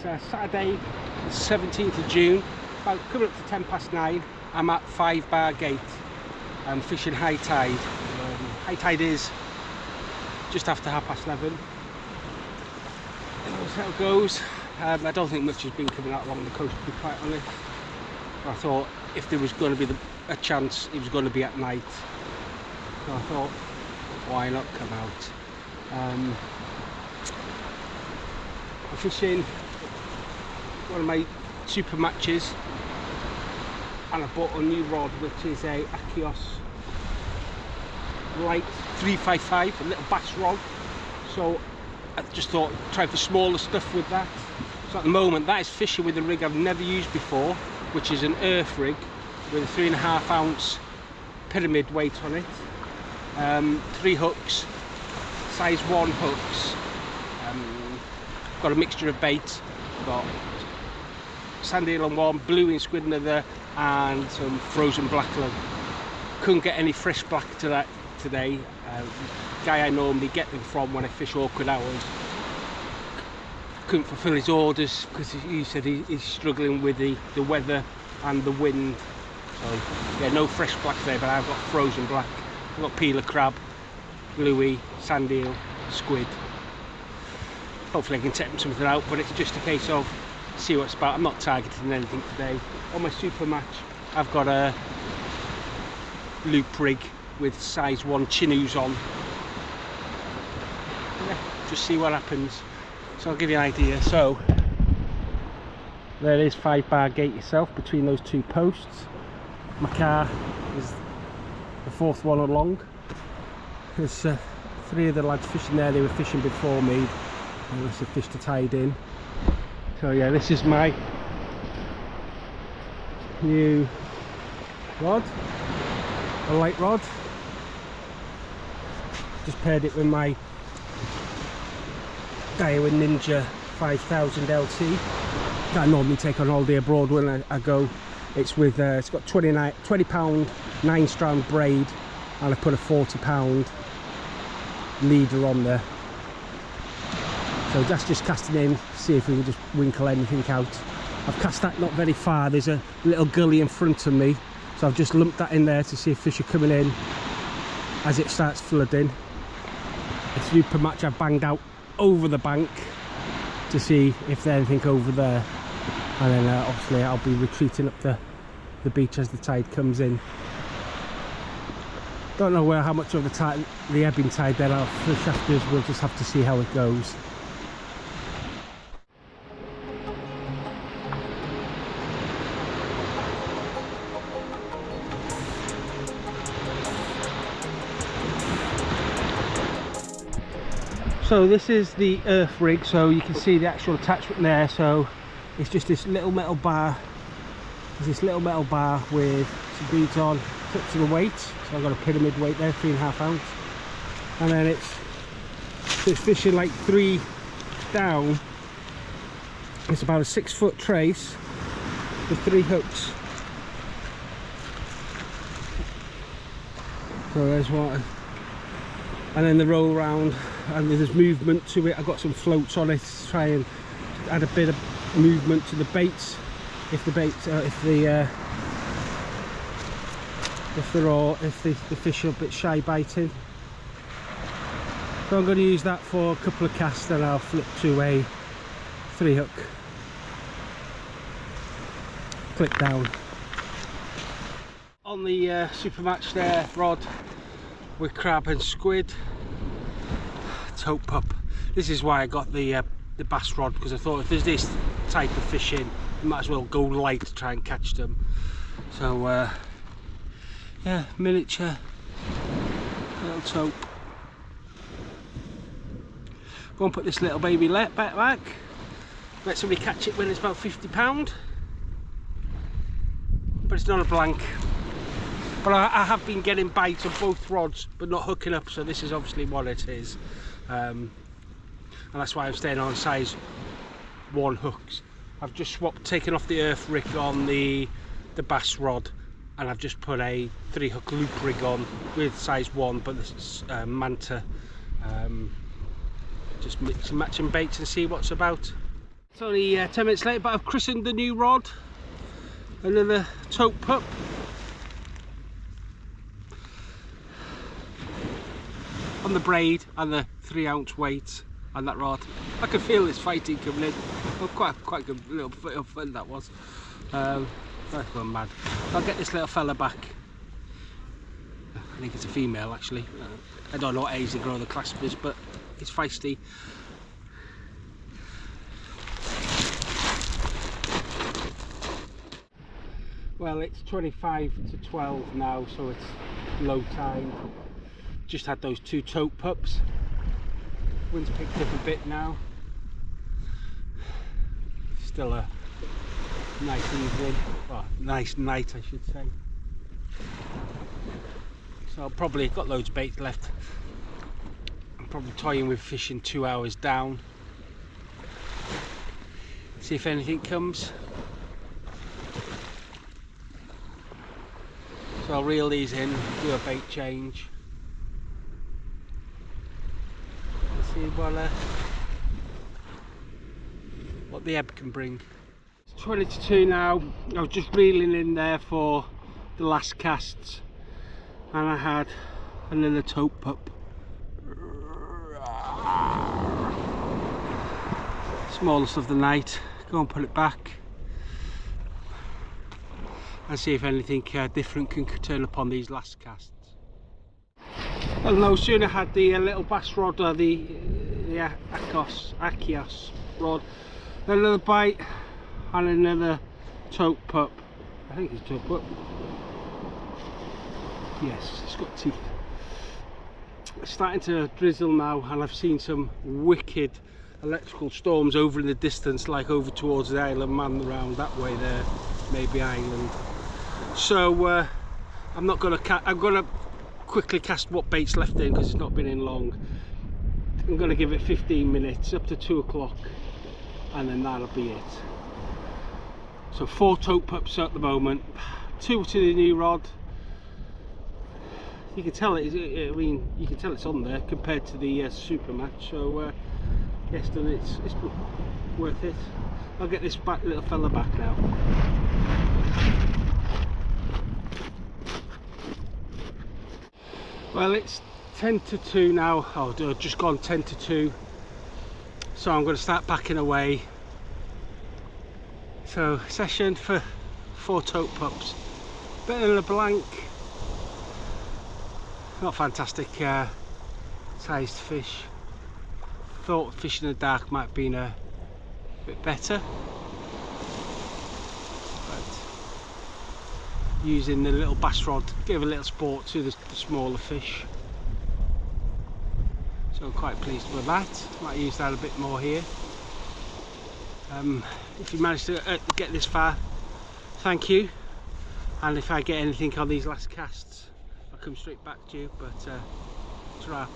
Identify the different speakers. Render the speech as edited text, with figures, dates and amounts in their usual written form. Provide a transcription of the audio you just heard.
Speaker 1: Saturday, 17th of June, about coming up to 9:10. I'm at 5 Bar Gate. I'm fishing high tide. High tide is just after 11:30. And that's how it goes. I don't think much has been coming out along the coast, to be quite honest. I thought if there was going to be a chance, it was going to be at night. So I thought, why not come out? I'm fishing one of my super matches, and I bought a new rod, which is a Achios Light 355, a little bass rod. So I just thought try for smaller stuff with that. So at the moment that is fishing with a rig I've never used before, which is an earth rig with a 3.5 ounce pyramid weight on it. 3 hooks, size 1 hooks. Got a mixture of bait. Got sand eel on one, blue in squid on another, and some frozen blackleg. Couldn't get any fresh black to that today. Guy I normally get them from when I fish awkward hours couldn't fulfill his orders because he said he's struggling with the weather and the wind. So yeah, no fresh black today, but I've got frozen black. I've got peeler crab, bluey, sand eel, squid. Hopefully I can take something out, but it's just a case of see what's about. I'm not targeting anything today. On my super match I've got a loop rig with size 1 chinoos on. Yeah, just see what happens. So I'll give you an idea. So there is 5 Bar Gate itself, between those 2 posts. My car is the 4th one along. There's 3 of the lads fishing there. They were fishing before me. I must have fished a tide in. So yeah, this is my new rod, a light rod. Just paired it with my Daiwa Ninja 5000 LT that I normally take on holiday abroad when I go. It's with it's got 20 pound 9-strand braid, and I put a 40 pound leader on there. So that's just casting in, see if we can just winkle anything out. I've cast that not very far. There's a little gully in front of me, so I've just lumped that in there to see if fish are coming in as it starts flooding. A super match I've banged out over the bank to see if there's anything over there, and then obviously I'll be retreating up the beach as the tide comes in. Don't know how much of the ebbing tide there I'll fish after. We'll just have to see how it goes. So this is the earth rig, so you can see the actual attachment there. So it's just this little metal bar. There's this little metal bar with some beads on, tips of the weight. So I've got a pyramid weight there, 3.5 ounce. And then it's fishing like 3 down. It's about a 6-foot trace with 3 hooks. So there's one. And then the roll round, and there's movement to it. I've got some floats on it to try and add a bit of movement to the baits. If the baits, if the fish are a bit shy biting. So I'm going to use that for a couple of casts, then I'll flip to a 3 hook, clip down. On the super match there, rod with crab and squid. Tope pup. This is why I got the bass rod, because I thought if there's this type of fishing, you might as well go light to try and catch them. So yeah, miniature little tope. Go and put this little baby back. Let somebody catch it when it's about £50, but it's not a blank. But I have been getting bites on both rods, but not hooking up, so this is obviously what it is. And that's why I'm staying on size 1 hooks. I've just taken off the earth rig on the bass rod, and I've just put a 3 hook loop rig on with size 1, but this is Manta. Just mix and match and baits and see what's about. It's only 10 minutes later, but I've christened the new rod. Another tote pup. On the braid and the 3-ounce weight and that rod. I can feel this fighting coming in. Oh, quite good little bit of fun that was. That's gone mad. I'll get this little fella back. I think it's a female actually. I don't know what age they grow the clasp is, but it's feisty. Well, it's 25 to 12 now, so it's low tide. Just had those 2 tote pups. Wind's picked up a bit now. Still a nice evening, well, nice night I should say. So I'll probably got loads of bait left. I'm probably toying with fishing 2 hours down. See if anything comes. So I'll reel these in, do a bait change. And see what the ebb can bring. It's 20 to 2 now. I was just reeling in there for the last casts. And I had another tote pup. Smallest of the night. Go and put it back. And see if anything different can turn up on these last casts. Well, no sooner had the little bass rod, the Achios rod, another bite and another tote pup. I think it's tote pup. Yes, it's got teeth. It's starting to drizzle now, and I've seen some wicked electrical storms over in the distance, like over towards the Isle of Man, around that way there, maybe Island. So I'm gonna quickly cast what bait's left in because it's not been in long. I'm gonna give it 15 minutes up to 2 o'clock, and then that'll be it. So 4 tote pups at the moment, 2 to the new rod. You can tell you can tell it's on there compared to the super match. So yes, then it's worth it. I'll get this little fella back now. Well, it's 10 to 2 now. Oh, I've just gone 10 to 2. So I'm going to start backing away. So session for 4 tote pups. Bit of a blank. Not fantastic sized fish. Thought fishing in the dark might have been a bit better. Using the little bass rod give a little sport to the smaller fish, so I'm quite pleased with that. Might use that a bit more here. If you managed to get this far, thank you, and if I get anything on these last casts I'll come straight back to you, but ta-ra.